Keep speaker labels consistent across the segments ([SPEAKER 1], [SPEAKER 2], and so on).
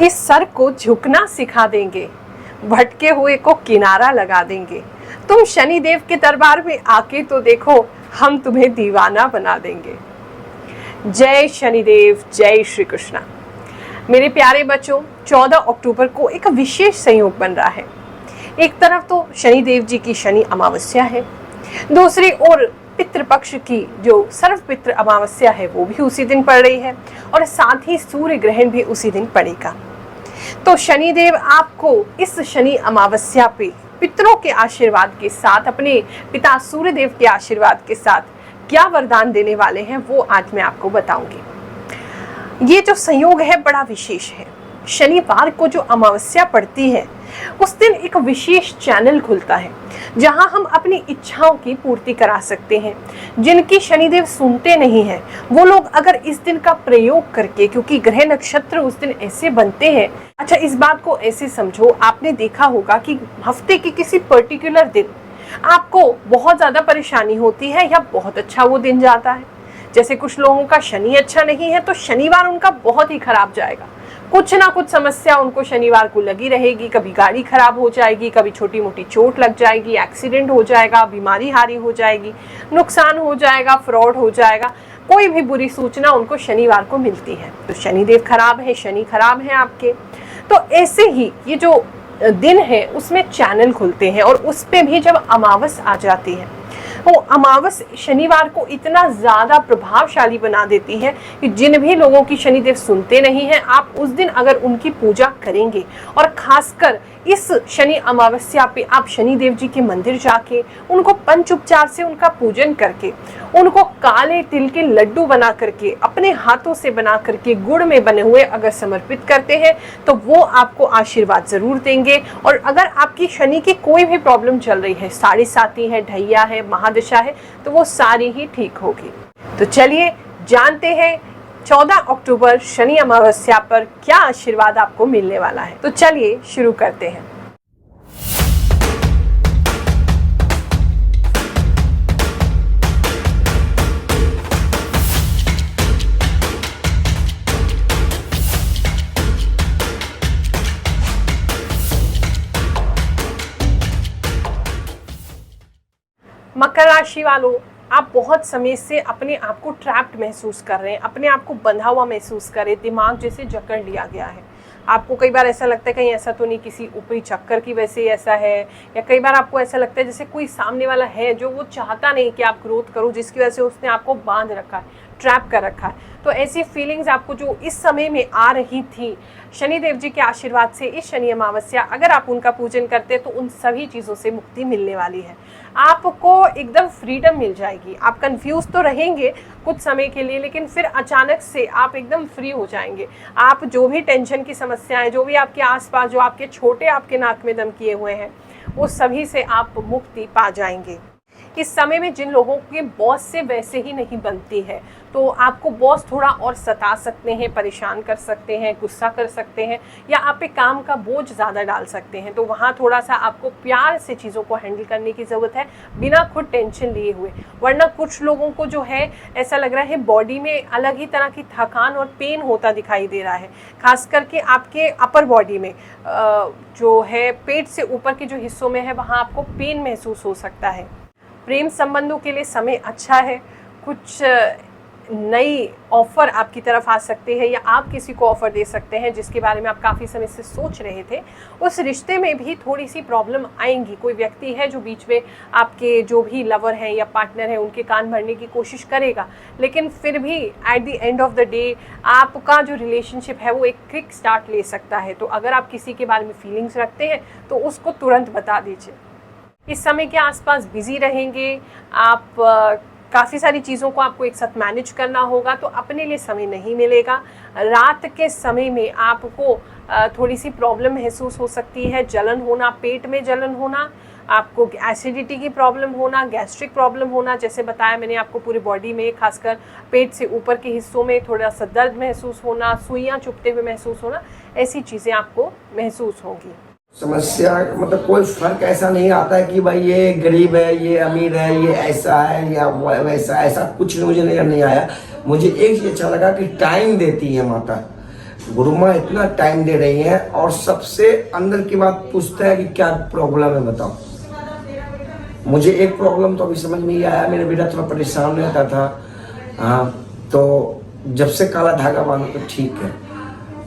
[SPEAKER 1] इस सर को झुकना सिखा देंगे, भटके हुए को किनारा लगा देंगे। तुम शनिदेव के दरबार में आके तो देखो, हम तुम्हें दीवाना बना देंगे। जय शनिदेव, जय श्री कृष्णा। मेरे प्यारे बच्चों, 14 अक्टूबर को एक विशेष संयोग बन रहा है। एक तरफ तो शनिदेव जी की शनि अमावस्या है, दूसरी ओर पितृपक्ष की जो सर्वपितृ अमावस्या है वो भी उसी दिन पड़ रही है, और साथ ही सूर्य ग्रहण भी उसी दिन पड़ेगा। तो शनिदेव आपको इस शनि अमावस्या पे पितरों के आशीर्वाद के साथ, अपने पिता सूर्यदेव के आशीर्वाद के साथ क्या वरदान देने वाले हैं वो आज मैं आपको बताऊंगी। ये जो संयोग है बड़ा विशेष है। शनिवार को जो अमावस्या पड़ती है उस दिन एक विशेष चैनल खुलता है जहां हम अपनी इच्छाओं की पूर्ति करा सकते हैं। जिनकी शनिदेव सुनते नहीं हैं वो लोग अगर इस दिन का प्रयोग करके, क्योंकि ग्रह नक्षत्र उस दिन ऐसे बनते हैं। अच्छा, इस बात को ऐसे समझो, आपने देखा होगा कि हफ्ते के किसी पर्टिकुलर दिन आपको बहुत ज्यादा परेशानी होती है या बहुत अच्छा वो दिन जाता है। जैसे कुछ लोगों का शनि अच्छा नहीं है तो शनिवार उनका बहुत ही खराब जाएगा। कुछ ना कुछ समस्या उनको शनिवार को लगी रहेगी। कभी गाड़ी खराब हो जाएगी, कभी छोटी मोटी चोट लग जाएगी, एक्सीडेंट हो जाएगा, बीमारी हारी हो जाएगी, नुकसान हो जाएगा, फ्रॉड हो जाएगा। कोई भी बुरी सूचना उनको शनिवार को मिलती है। तो शनिदेव खराब है, शनि खराब है आपके। तो ऐसे ही ये जो दिन है उसमें चैनल खुलते हैं, और उस पे भी जब अमावस आ जाती है वो अमावस शनिवार को इतना ज्यादा प्रभावशाली बना देती है कि जिन भी लोगों की शनिदेव सुनते नहीं हैं, आप उस दिन अगर उनकी पूजा करेंगे, और खासकर इस शनि अमावस्या पे आप शनिदेव जी के मंदिर जाके उनको पंचोपचार से उनका पूजन करके, उनको काले तिल के लड्डू बना करके, अपने हाथों से बना करके, गुड़ में बने हुए अगर समर्पित करते हैं तो वो आपको आशीर्वाद जरूर देंगे। और अगर आपकी शनि की कोई भी प्रॉब्लम चल रही है, साढ़े साती है, ढैया है, महादशा है, तो वो सारी ही ठीक होगी। तो चलिए जानते हैं 14 अक्टूबर शनि अमावस्या पर क्या आशीर्वाद आपको मिलने वाला है। तो चलिए शुरू करते हैं। मकर राशि वालों, आप बहुत समय से अपने आप को ट्रैप्ड महसूस कर रहे हैं, अपने आप को बंधा हुआ महसूस कर रहे हैं, दिमाग जैसे जकड़ लिया गया है। आपको कई बार ऐसा लगता है कहीं ऐसा तो नहीं किसी ऊपरी चक्कर की वजह से ऐसा है, या कई बार आपको ऐसा लगता है जैसे कोई सामने वाला है जो वो चाहता नहीं कि आप ग्रोथ करो, जिसकी वजह से उसने आपको बांध रखा है, ट्रैप कर रखा है। तो ऐसी फीलिंग्स आपको जो इस समय में आ रही थी, शनिदेव जी के आशीर्वाद से इस शनि अमावस्या अगर आप उनका पूजन करते हैं तो उन सभी चीज़ों से मुक्ति मिलने वाली है। आपको एकदम फ्रीडम मिल जाएगी। आप कंफ्यूज तो रहेंगे कुछ समय के लिए, लेकिन फिर अचानक से आप एकदम फ्री हो जाएंगे। आप जो भी टेंशन की समस्याएं, जो भी आपके आसपास, जो आपके छोटे आपके नाक में दम किए हुए हैं, वो सभी से आप मुक्ति पा जाएंगे। इस समय में जिन लोगों के बॉस से वैसे ही नहीं बनती है, तो आपको बॉस थोड़ा और सता सकते हैं, परेशान कर सकते हैं, गुस्सा कर सकते हैं, या आप पे काम का बोझ ज़्यादा डाल सकते हैं। तो वहाँ थोड़ा सा आपको प्यार से चीज़ों को हैंडल करने की ज़रूरत है, बिना खुद टेंशन लिए हुए। वरना कुछ लोगों को जो है ऐसा लग रहा है बॉडी में अलग ही तरह की थकान और पेन होता दिखाई दे रहा है। खास करके आपके अपर बॉडी में जो है पेट से ऊपर के जो हिस्सों में है वहाँ आपको पेन महसूस हो सकता है। प्रेम संबंधों के लिए समय अच्छा है। कुछ नई ऑफ़र आपकी तरफ आ सकते हैं, या आप किसी को ऑफ़र दे सकते हैं जिसके बारे में आप काफ़ी समय से सोच रहे थे। उस रिश्ते में भी थोड़ी सी प्रॉब्लम आएंगी। कोई व्यक्ति है जो बीच में आपके जो भी लवर हैं या पार्टनर हैं उनके कान भरने की कोशिश करेगा, लेकिन फिर भी at the end of the day आपका जो रिलेशनशिप है वो एक क्विक स्टार्ट ले सकता है। तो अगर आप किसी के बारे में फीलिंग्स रखते हैं तो उसको तुरंत बता दीजिए। इस समय के आसपास बिजी रहेंगे आप। काफ़ी सारी चीज़ों को आपको एक साथ मैनेज करना होगा, तो अपने लिए समय नहीं मिलेगा। रात के समय में आपको थोड़ी सी प्रॉब्लम महसूस हो सकती है, जलन होना, पेट में जलन होना, आपको एसिडिटी की प्रॉब्लम होना, गैस्ट्रिक प्रॉब्लम होना। जैसे बताया मैंने आपको, पूरी बॉडी में खासकर पेट से ऊपर के हिस्सों में थोड़ा सा दर्द महसूस होना, सुइयाँ चुभते हुए महसूस होना, ऐसी चीज़ें आपको महसूस होंगी।
[SPEAKER 2] समस्या मतलब कोई फर्क ऐसा नहीं आता है कि भाई ये गरीब है, ये अमीर है, ये ऐसा है या वैसा, ऐसा कुछ मुझे नहीं आया। मुझे एक चीज अच्छा लगा कि टाइम देती है माता। गुरु माँ इतना टाइम दे रही हैं और सबसे अंदर की बात पूछता है कि क्या प्रॉब्लम है बताओ। मुझे एक प्रॉब्लम तो अभी समझ में ही आया, मेरा बेटा थोड़ा परेशान रहता था। हाँ, तो जब से काला धागा बांधा तो ठीक है,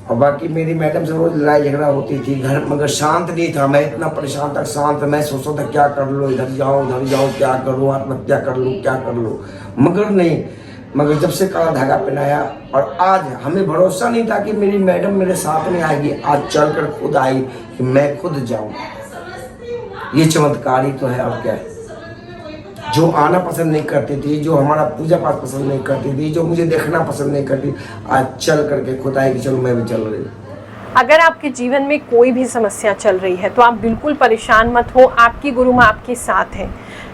[SPEAKER 2] और बाकी मेरी मैडम से रोज लड़ाई झगड़ा होती थी घर, मगर शांत नहीं था। मैं इतना परेशान था, शांत। मैं सोचता था क्या कर लो, इधर जाओ उधर जाओ, क्या करूँ, आत्महत्या कर लूँ, क्या कर लूँ, मगर नहीं। मगर जब से काला धागा पहनाया, और आज हमें भरोसा नहीं था कि मेरी मैडम मेरे साथ में आएगी, आज चलकर खुद आई कि मैं खुद जाऊँ। ये चमत्कार ही तो है, और क्या है। जो आना पसंद नहीं करती थी, जो हमारा पूजा पाठ पसंद नहीं करती थी, जो मुझे देखना पसंद नहीं करती, आज चल करके खुद आए कि चलो मैं भी चल रही हूँ।
[SPEAKER 1] अगर आपके जीवन में कोई भी समस्या चल रही है तो आप बिल्कुल परेशान मत हो, आपकी गुरु माँ आपके साथ है।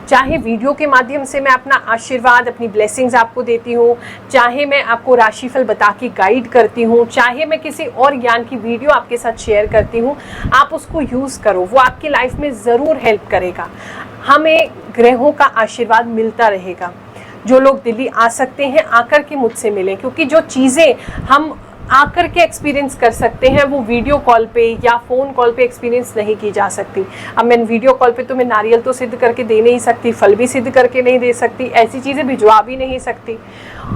[SPEAKER 1] चाहे वीडियो के माध्यम से मैं अपना आशीर्वाद, अपनी ब्लेसिंग्स आपको देती हूँ, चाहे मैं आपको राशिफल बता के गाइड करती हूँ, चाहे मैं किसी और ज्ञान की वीडियो आपके साथ शेयर करती हूँ, आप उसको यूज़ करो, वो आपकी लाइफ में ज़रूर हेल्प करेगा। हमें ग्रहों का आशीर्वाद मिलता रहेगा। जो लोग दिल्ली आ सकते हैं आकर के मुझसे मिलें, क्योंकि जो चीज़ें हम आकर के एक्सपीरियंस कर सकते हैं वो वीडियो कॉल पे या फ़ोन कॉल पे एक्सपीरियंस नहीं की जा सकती। अब मैं वीडियो कॉल पे तो मैं नारियल तो सिद्ध करके दे नहीं सकती, फल भी सिद्ध करके नहीं दे सकती, ऐसी चीज़ें भिजवा भी नहीं सकती।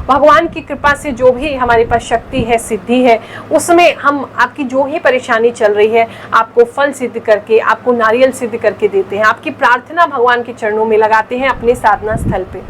[SPEAKER 1] भगवान की कृपा से जो भी हमारे पास शक्ति है, सिद्धि है, उसमें हम आपकी जो ही परेशानी चल रही है आपको फल सिद्ध करके, आपको नारियल सिद्ध करके देते हैं। आपकी प्रार्थना भगवान के चरणों में लगाते हैं अपने साधना स्थल पे।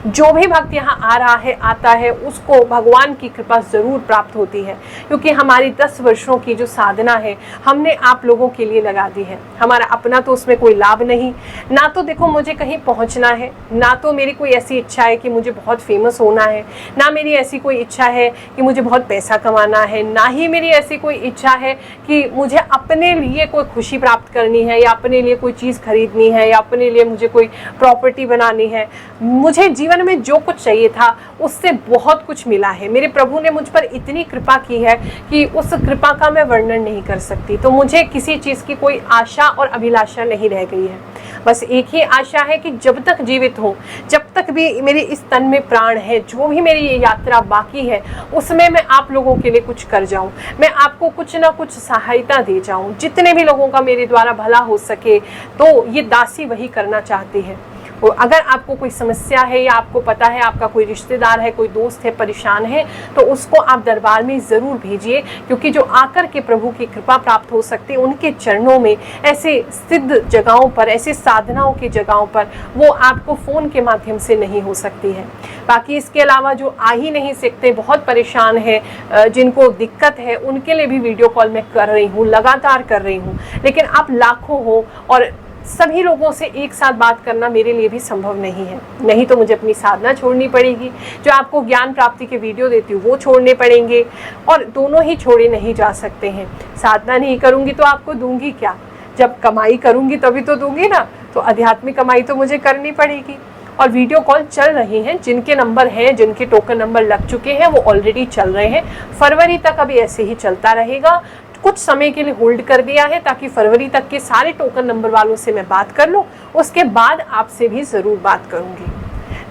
[SPEAKER 1] जो भी भक्त यहाँ आ रहा है, आता है, उसको भगवान की कृपा ज़रूर प्राप्त होती है, क्योंकि हमारी 10 वर्षों की जो साधना है हमने आप लोगों के लिए लगा दी है। हमारा अपना तो उसमें कोई लाभ नहीं, ना तो देखो मुझे कहीं पहुँचना है, ना तो मेरी कोई ऐसी इच्छा है कि मुझे बहुत फेमस होना है, ना मेरी ऐसी कोई इच्छा है कि मुझे बहुत पैसा कमाना है, ना ही मेरी ऐसी कोई इच्छा है कि मुझे अपने लिए कोई खुशी प्राप्त करनी है, या अपने लिए कोई चीज़ खरीदनी है, या अपने लिए मुझे कोई प्रॉपर्टी बनानी है। मुझे जीवन में जो कुछ चाहिए था उससे बहुत कुछ मिला है। मेरे प्रभु ने मुझ पर इतनी कृपा की है कि उस कृपा का मैं वर्णन नहीं कर सकती। तो मुझे किसी चीज़ की कोई आशा और अभिलाषा नहीं रह गई है। बस एक ही आशा है कि जब तक जीवित हूँ, जब तक भी मेरे इस तन में प्राण है, जो भी मेरी ये यात्रा बाकी है उसमें मैं आप लोगों के लिए कुछ कर जाऊं, मैं आपको कुछ ना कुछ सहायता दे जाऊं। जितने भी लोगों का मेरे द्वारा भला हो सके, तो ये दासी वही करना चाहती है। और अगर आपको कोई समस्या है, या आपको पता है आपका कोई रिश्तेदार है, कोई दोस्त है, परेशान है, तो उसको आप दरबार में ज़रूर भेजिए, क्योंकि जो आकर के प्रभु की कृपा प्राप्त हो सकती है उनके चरणों में, ऐसे सिद्ध जगहों पर, ऐसे साधनाओं की जगहों पर, वो आपको फ़ोन के माध्यम से नहीं हो सकती है। बाकी इसके अलावा जो आ ही नहीं सकते, बहुत परेशान है, जिनको दिक्कत है, उनके लिए भी वीडियो कॉल मैं कर रही हूँ, लगातार कर रही हूँ। लेकिन आप लाखों हो और सभी लोगों से एक साथ बात करना मेरे लिए भी संभव नहीं है। नहीं तो मुझे अपनी साधना छोड़नी पड़ेगी, जो आपको ज्ञान प्राप्ति के वीडियो देती हूँ वो छोड़ने पड़ेंगे, और दोनों ही छोड़े नहीं जा सकते हैं। साधना नहीं करूँगी तो आपको दूंगी क्या? जब कमाई करूँगी तभी तो दूंगी ना। तो आध्यात्मिक कमाई तो मुझे करनी पड़ेगी। और वीडियो कॉल चल रही हैं, जिनके नंबर हैं, जिनके टोकन नंबर लग चुके हैं, वो ऑलरेडी चल रहे हैं। फरवरी तक अभी ऐसे ही चलता रहेगा। कुछ समय के लिए होल्ड कर दिया है ताकि फरवरी तक के सारे टोकन नंबर वालों से मैं बात कर लूँ, उसके बाद आपसे भी ज़रूर बात करूँगी।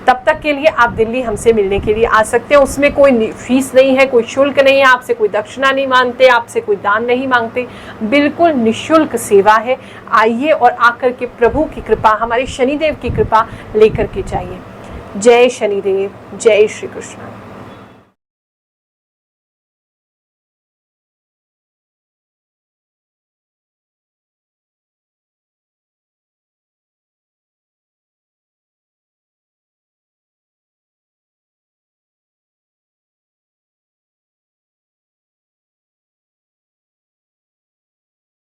[SPEAKER 1] तब तक के लिए आप दिल्ली हमसे मिलने के लिए आ सकते हैं। उसमें कोई फीस नहीं है, कोई शुल्क नहीं है, आपसे कोई दक्षिणा नहीं मांगते, आपसे कोई दान नहीं मांगते, बिल्कुल निःशुल्क सेवा है। आइए और आकर के प्रभु की कृपा, हमारे शनिदेव की कृपा लेकर के जाइए। जय शनिदेव, जय श्री कृष्ण।